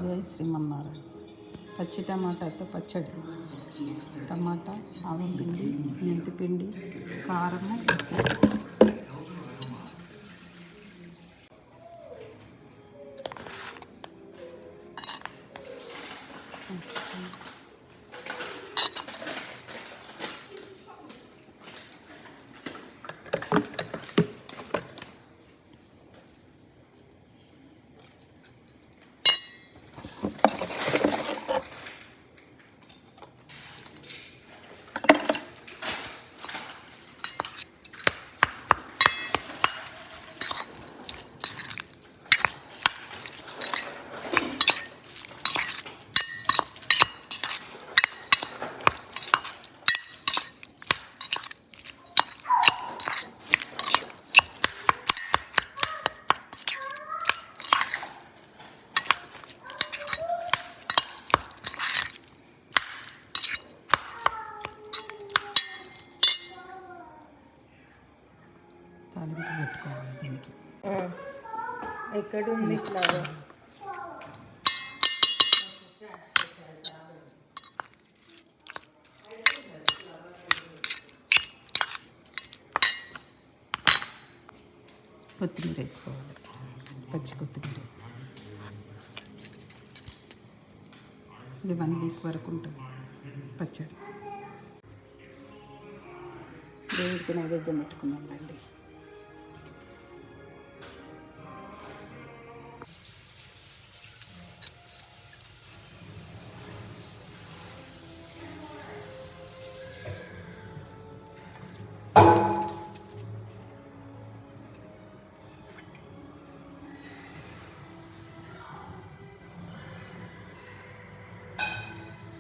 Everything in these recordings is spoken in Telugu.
జై శ్రీమన్నారాయణ. పచ్చి టమాటాతో పచ్చడి, టమాటా, ఆవపిండి, మెంతిపిండి, కారము, తాలింపు పెట్టుకోవాలి. దీనికి ఎక్కడుంది ఫ్లవర్? కొత్తిమీర వేసుకోవాలి, పచ్చి కొత్తిమీర. ఇది 1 వీక్ వరకు ఉంటుంది పచ్చడి. దేవుడికి నైవేద్యం పెట్టుకుందాం రండి.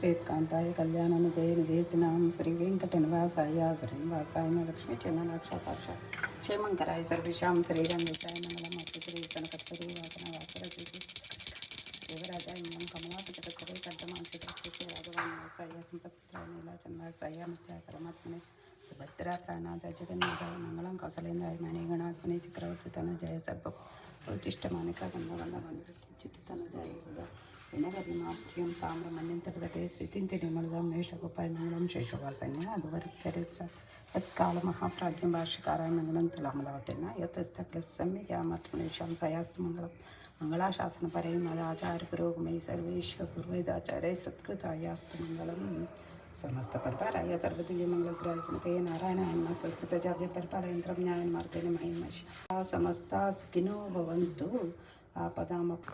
శ్రీకాంతాయ కళ్యాణనిదే నిదేతినాం శ్రీ వెంకటనివాసాయ శ్రీనివాసాయ లక్ష్మీ చందనాక్షాక్ష క్షేమంకరాయ సర్వేషాం శ్రీరంగేశాయ మంగళమస్తు శ్రీ కనకత్తరి వాసన వాసరతి దేవరాజాయ మనం కమలాపతికరే కర్దమాంసికృష్ణ రాఘవాసాయ సంపత్రాయ నీలాచంద్రాసాయ నిత్యాయ పరమాత్మనే సుభద్రా ప్రాణాద జగన్నాథాయ మంగళం కౌసలేంద్రాయ మణిగణాత్మనే చక్రవర్తి తన జయ సర్వ సౌచిష్టమానిక గంధవందచిత్తన జయ వినగర్ణమాప్రియం తామ్రమన్యంతటగటే శ్రీతింతి నిమలదం మేషగోపాయ మంగళం శేషవాసన్య అదువరిచరిత్స తత్కాల మహాప్రాజ్ఞం భాష్యకారాయ మంగళం తులామలవతేన యతస్తక్లస్సమ్యక్యామర్మేషాం సయాస్తు మంగళం మంగళాశాసనపరే మదాచార్య పురోగమై సర్వేశ్వ పూర్వేదాచార్య సత్కృతాయాస్తు మంగళం సమస్త పరిపాలయ సర్వదివ్య మంగళగ్రాయ సమతే నారాయణ స్వస్తి ప్రజాభ్య పరిపాలయంత్రం న్యాయ మార్గేణ మహిమష సమస్త సుఖినో భవంతు ఆపదామ